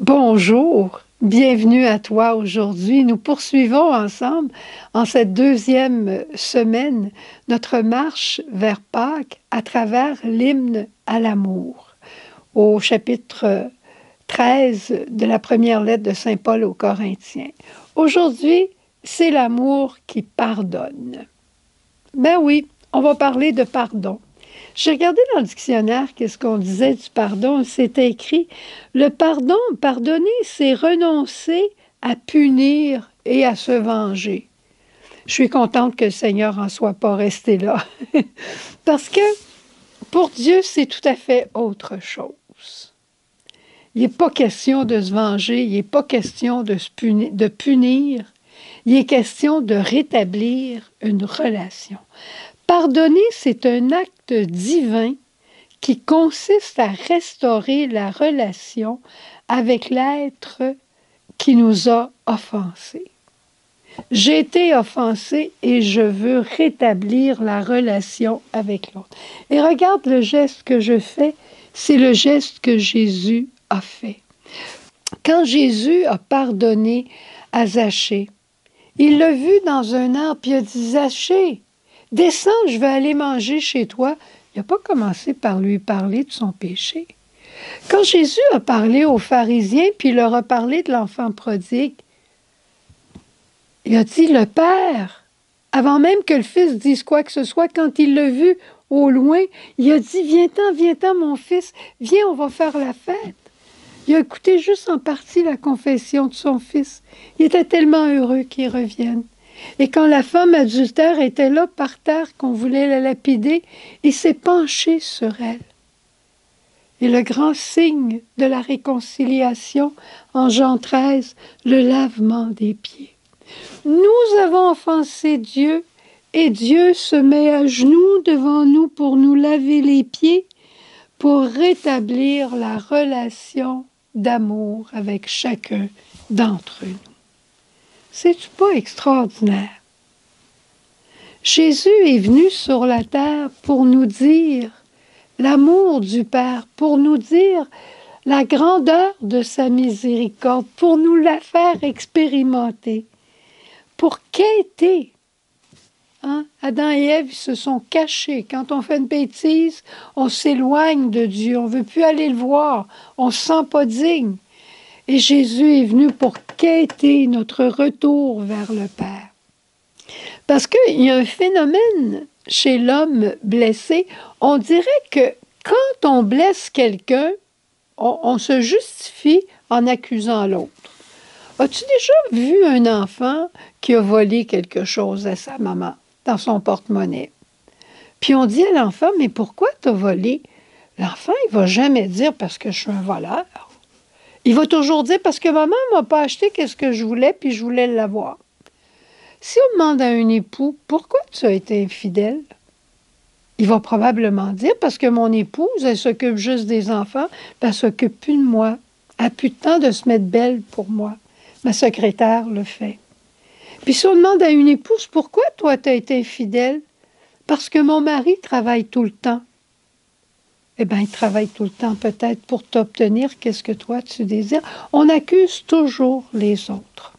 Bonjour, bienvenue à toi aujourd'hui. Nous poursuivons ensemble, en cette deuxième semaine, notre marche vers Pâques à travers l'hymne à l'amour, au chapitre 13 de la première lettre de Saint Paul aux Corinthiens. Aujourd'hui, c'est l'amour qui pardonne. Ben oui, on va parler de pardon. J'ai regardé dans le dictionnaire qu'est-ce qu'on disait du pardon. C'était écrit, le pardon, pardonner, c'est renoncer à punir et à se venger. Je suis contente que le Seigneur en soit pas resté là. Parce que pour Dieu, c'est tout à fait autre chose. Il n'est pas question de se venger, il n'est pas question de punir, il est question de rétablir une relation. Pardonner, c'est un acte divin qui consiste à restaurer la relation avec l'être qui nous a offensés. J'ai été offensé et je veux rétablir la relation avec l'autre. Et regarde le geste que je fais, c'est le geste que Jésus a fait. Quand Jésus a pardonné à Zachée, il l'a vu dans un arbre, puis il a dit, Zachée, descends, je vais aller manger chez toi. Il n'a pas commencé par lui parler de son péché. Quand Jésus a parlé aux pharisiens, puis il leur a parlé de l'enfant prodigue, il a dit, le Père, avant même que le Fils dise quoi que ce soit, quand il l'a vu au loin, il a dit, viens-t'en, mon fils, viens, on va faire la fête. Il a écouté juste en partie la confession de son fils. Il était tellement heureux qu'il revienne. Et quand la femme adultère était là par terre, qu'on voulait la lapider, il s'est penché sur elle. Et le grand signe de la réconciliation, en Jean 13, le lavement des pieds. Nous avons offensé Dieu, et Dieu se met à genoux devant nous pour nous laver les pieds, pour rétablir la relation d'amour avec chacun d'entre nous. C'est-tu pas extraordinaire? Jésus est venu sur la terre pour nous dire l'amour du Père, pour nous dire la grandeur de sa miséricorde, pour nous la faire expérimenter, pour quêter. Adam et Ève, ils se sont cachés. Quand on fait une bêtise, on s'éloigne de Dieu, on ne veut plus aller le voir, on ne se sent pas digne. Et Jésus est venu pour quêter notre retour vers le Père. Parce qu'il y a un phénomène chez l'homme blessé, on dirait que quand on blesse quelqu'un, on se justifie en accusant l'autre. As-tu déjà vu un enfant qui a volé quelque chose à sa maman dans son porte-monnaie? Puis on dit à l'enfant, mais pourquoi tu as volé? L'enfant, il ne va jamais dire parce que je suis un voleur. Il va toujours dire parce que maman ne m'a pas acheté ce que je voulais, puis je voulais l'avoir. Si on demande à un époux, pourquoi tu as été infidèle? Il va probablement dire, parce que mon épouse, elle s'occupe juste des enfants, puis elle ne s'occupe plus de moi. Elle n'a plus de temps de se mettre belle pour moi. Ma secrétaire le fait. Puis si on demande à une épouse, pourquoi toi tu as été infidèle? Parce que mon mari travaille tout le temps. Eh bien, il travaille tout le temps peut-être pour t'obtenir qu'est-ce que toi tu désires. On accuse toujours les autres.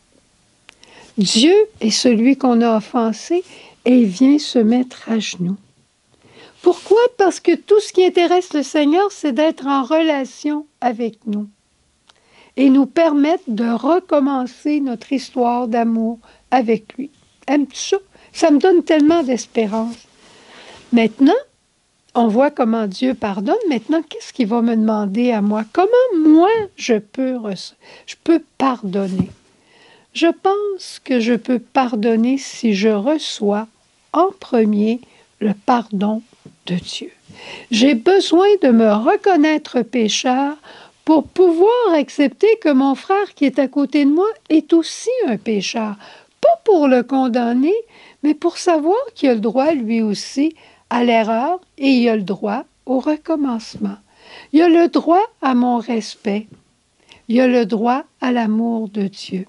Dieu est celui qu'on a offensé et il vient se mettre à genoux. Pourquoi? Parce que tout ce qui intéresse le Seigneur, c'est d'être en relation avec nous et nous permettre de recommencer notre histoire d'amour avec lui. Aimes-tu ça? Ça me donne tellement d'espérance. Maintenant, on voit comment Dieu pardonne. Maintenant, qu'est-ce qu'il va me demander à moi? Comment moi, je peux pardonner? Je pense que je peux pardonner si je reçois en premier le pardon de Dieu. J'ai besoin de me reconnaître pécheur pour pouvoir accepter que mon frère qui est à côté de moi est aussi un pécheur. Pas pour le condamner, mais pour savoir qu'il a le droit lui aussi à l'erreur et il a le droit au recommencement. Il a le droit à mon respect. Il a le droit à l'amour de Dieu.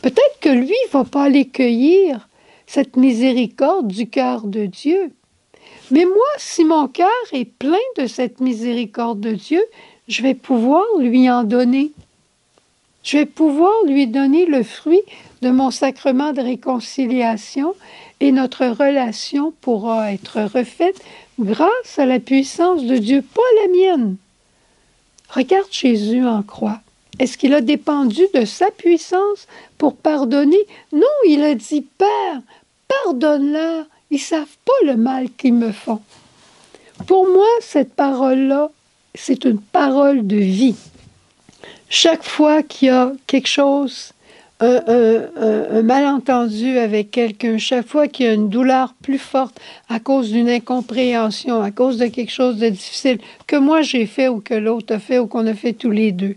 Peut-être que lui ne va pas aller cueillir cette miséricorde du cœur de Dieu. Mais moi, si mon cœur est plein de cette miséricorde de Dieu, je vais pouvoir lui en donner. Je vais pouvoir lui donner le fruit de mon sacrement de réconciliation et notre relation pourra être refaite grâce à la puissance de Dieu, pas la mienne. Regarde Jésus en croix. Est-ce qu'il a dépendu de sa puissance pour pardonner? Non, il a dit, Père, pardonne-leur, ils ne savent pas le mal qu'ils me font. Pour moi, cette parole-là, c'est une parole de vie. Chaque fois qu'il y a quelque chose, un malentendu avec quelqu'un, chaque fois qu'il y a une douleur plus forte à cause d'une incompréhension, à cause de quelque chose de difficile que moi j'ai fait ou que l'autre a fait ou qu'on a fait tous les deux,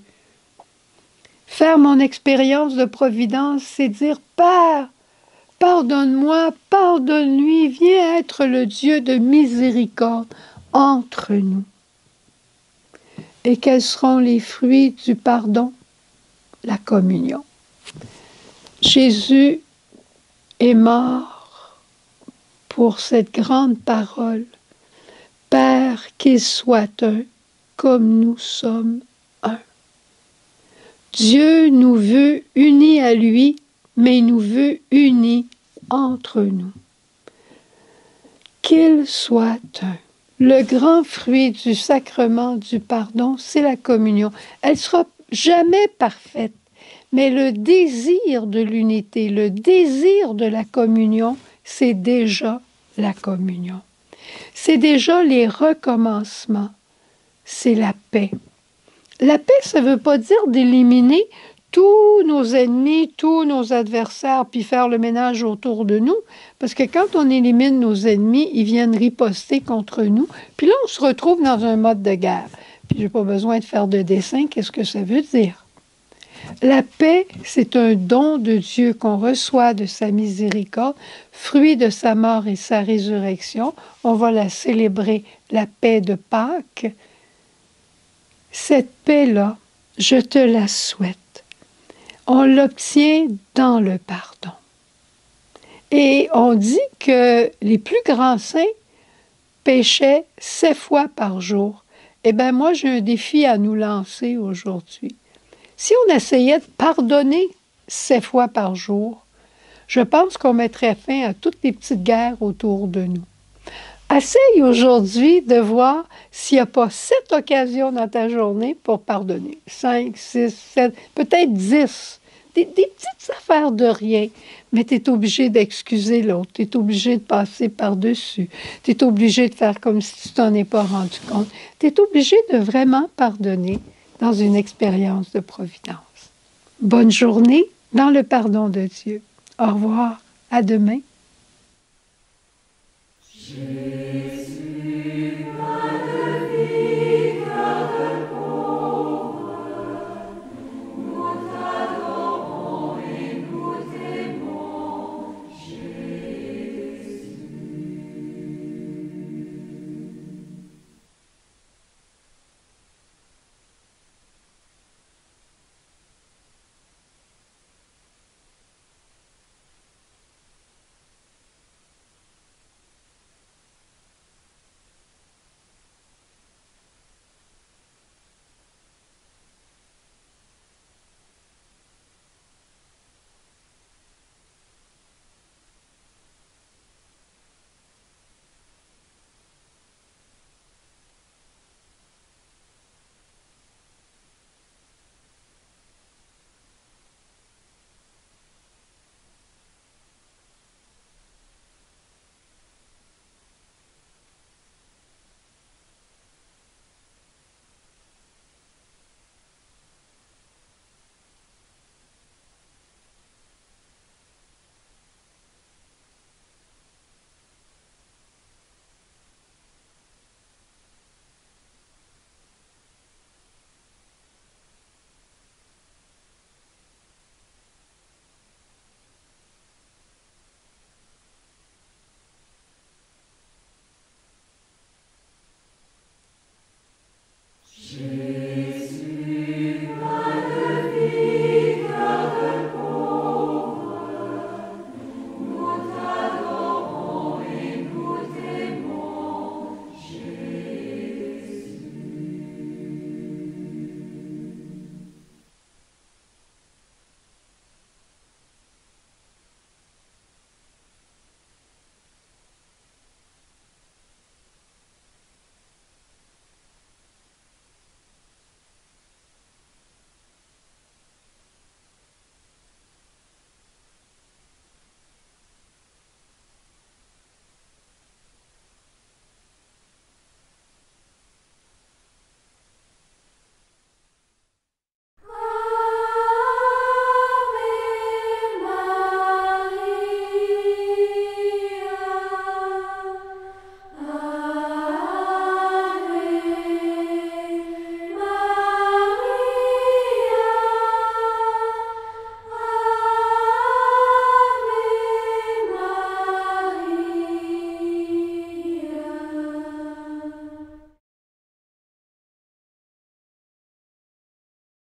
faire mon expérience de providence, c'est dire, Père, pardonne-moi, pardonne-lui, viens être le Dieu de miséricorde entre nous. Et quels seront les fruits du pardon? La communion. Jésus est mort pour cette grande parole. Père, qu'il soit un, comme nous sommes un. Dieu nous veut unis à lui, mais il nous veut unis entre nous. Qu'il soit un. Le grand fruit du sacrement du pardon, c'est la communion. Elle ne sera jamais parfaite, mais le désir de l'unité, le désir de la communion, c'est déjà la communion. C'est déjà les recommencements. C'est la paix. La paix, ça ne veut pas dire d'éliminer tous nos ennemis, tous nos adversaires, puis faire le ménage autour de nous. Parce que quand on élimine nos ennemis, ils viennent riposter contre nous. Puis là, on se retrouve dans un mode de guerre. Puis j'ai pas besoin de faire de dessin. Qu'est-ce que ça veut dire? La paix, c'est un don de Dieu qu'on reçoit de sa miséricorde, fruit de sa mort et sa résurrection. On va la célébrer, la paix de Pâques. Cette paix-là, je te la souhaite. On l'obtient dans le pardon. Et on dit que les plus grands saints péchaient 7 fois par jour. Eh bien, moi, j'ai un défi à nous lancer aujourd'hui. Si on essayait de pardonner 7 fois par jour, je pense qu'on mettrait fin à toutes les petites guerres autour de nous. Essaye aujourd'hui de voir s'il n'y a pas 7 occasions dans ta journée pour pardonner. 5, 6, 7, peut-être 10. Des petites affaires de rien. Mais tu es obligé d'excuser l'autre. Tu es obligé de passer par-dessus. Tu es obligé de faire comme si tu t'en es pas rendu compte. Tu es obligé de vraiment pardonner dans une expérience de providence. Bonne journée dans le pardon de Dieu. Au revoir. À demain. Jésus.